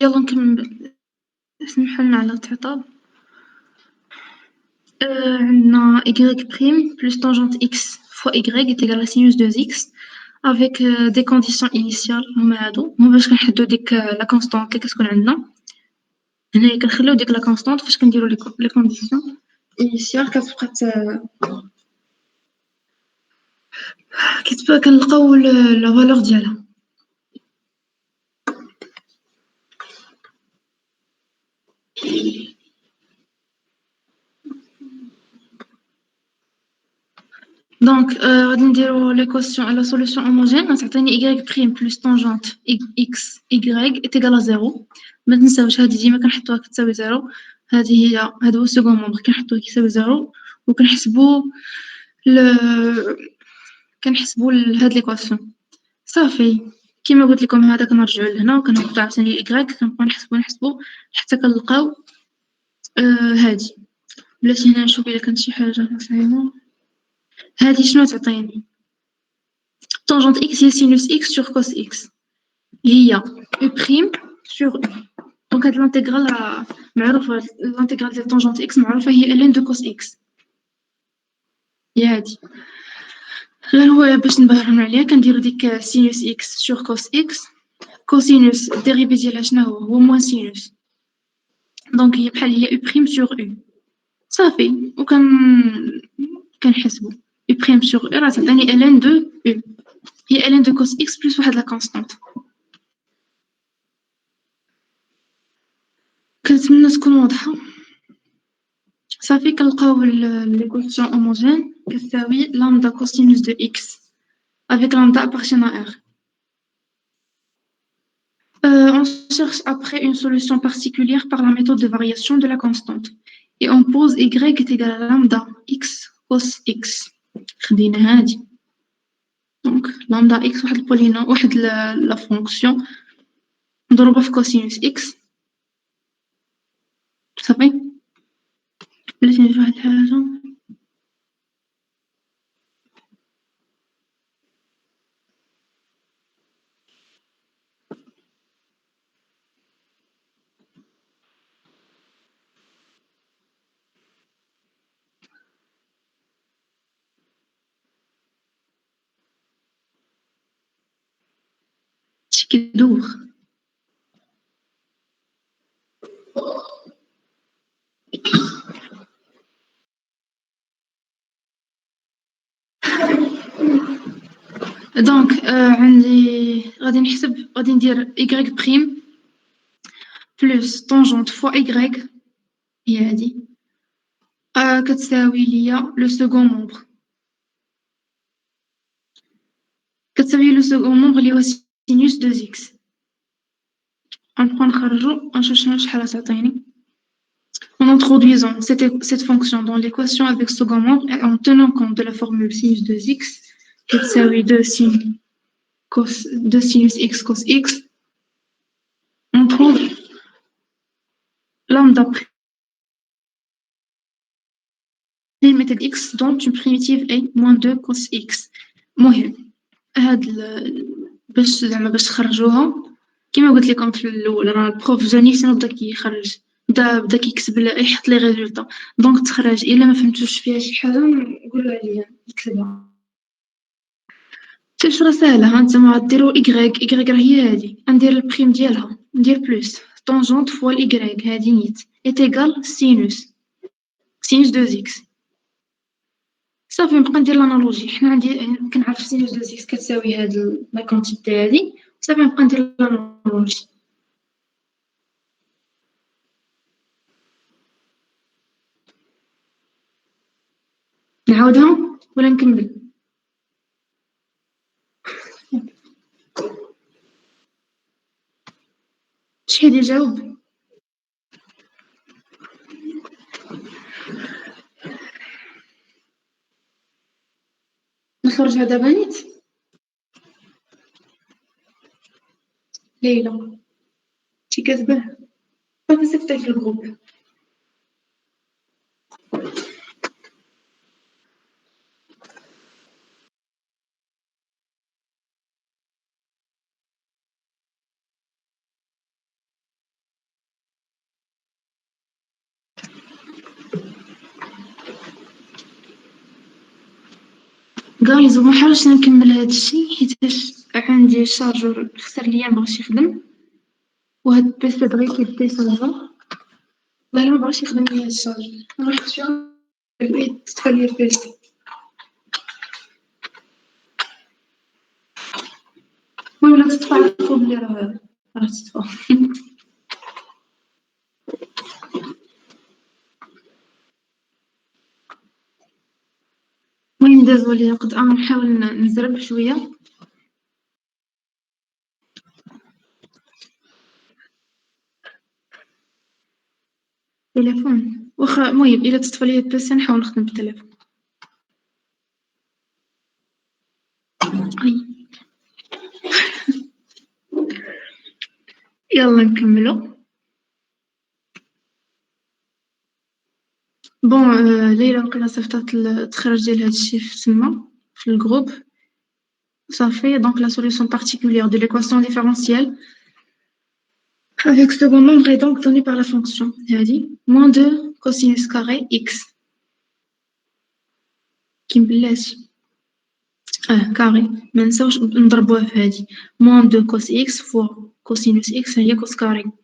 يالّا نكمّل، سمحوا لنا على التعطل. عندنا y' plus tangente x fois y est égal à sinus de x avec des conditions initiales هما هادو باش كنحددو ديك لا كونستانت لي كتكون عندنا. هنايا كنخليو ديك لا كونستانت فاش كنديرو لي كونديسيون initiales كتبقى كنلقاو لا فالور ديالها. دونك غادي نديرو ليكواسيون على سوليوشن هوموجين غتعطيني y' plus tangente x y est égal à 0. ما تنساوش هادي ديما كنحطوها كتساوي 0. هادي هي هذا هو السكون مومبر كنحطوه كيساوي 0 وكنحسبو هاد ليكواسيون صافي. كيما قلت لكم هذا كنرجعو لهنا وكنهبطو عاوتاني y كنبقاو نحسبو حتى كنلقاو هادي. بلاتي هنا نشوف إلا كانت شي حاجة صعيبة. هادي شنو تعطيني؟ tangente x هي sinus x sur cos x هي u' sur u. دونك هاد الانتيغرال معروفة، الانتيغرال ديال tangente x معروفة هي ln de cos x. هي هادي. غير هو باش نبهرهم عليها كنديرو ديك sinus x sur cos x. كوسينوس الديريفي ديالها شنو هو موان سينوس. دونك هي بحال هي u' sur u صافي. كنحسبو u' sur u راه تعطيني ln de u هي ln de cos x plus واحد لا كونستانت. كنتمنى تكون واضحة. صافي كنلقاو ليكواسيون هوموجين كتساوي lambda cosinus de x avec lambda appartient à R. On cherche après une solution particulière par la méthode de variation de la constante et on pose y est égal à lambda x cos x. خدينا هادي. Donc lambda x واحد البولينوم واحد لا فونكسيون مضروبة في كوسينوس x صافي. بلاتي ندير واحد الحاجة. شي كيدوخ. دونك عندي غادي نحسب غادي ندير y' plus tangente fois y هي هادي كتساوي ليا لو سكون مومبر اللي هو sinus de x. غنبقاو نخرجو ونشوف شحال تعطيني. En introduisant cette fonction dans l'équation avec second membre et en tenant compte de la formule sinus de x كتساوي 2 sinus x cos x, on trouve lambda prime x dont une primitive est moins 2 cos x. مهم هاد باش تخرجوها كيما قلت لكم في الاول راه البروف جاني سنو بدا كيخرج بدا كيكتب يحط لي ريزولطا. دونك تخرج الا ما فهمتوش فيها شي حاجه قولوا عليا نكتبها. شوف راه ساهله. هانتوما غديروا y راه هي هادي ندير البريم ديالها ندير بلس طونجونت فوا y هادي نيت ايت ايغال سينوس دو اكس. صافي نبقى ندير لانالوجي. حنا عندي كنعرف سينوس دو اكس كتساوي هاد لا كونتيتي هادي صافي نبقى ندير لانالوجي. نعاودها ولا نكمل؟ شحال يجاوب؟ نخرجها دابا نيت. ليلى شي كتبه صافي صيفطيه في الجروب. جايز ومنحاولش نكمل هاد الشي حيتاش عندي الشارجور خسر ليا مبغاش يخدم، وهاد البيسي دغيا كيديشارجا، والله إلا مبغاش يخدم ليا هاد الشارجور، نروح شوية البيت تطفى ليا البيسي. المهم لا تطفى عرفو بلي راه تطفى. المهم ديزولي نقد نحاول نزرب شوية. تليفون واخا المهم إلا تطفى ليا البيسي نحاول نخدم بالتليفون. أي يلا نكملو. بون ليلى وقيلا صيفطات التخرج ديال هادشي في تما في الجروب صافي. دونك la solution particulière de l'équation différentielle avec second nombre est donc donnée par la fonction هادي moins 2 cosinus carré x كيمبلاش كاري منساوش نضربوها في هادي moins 2 cos x fois cosinus x هي cos carré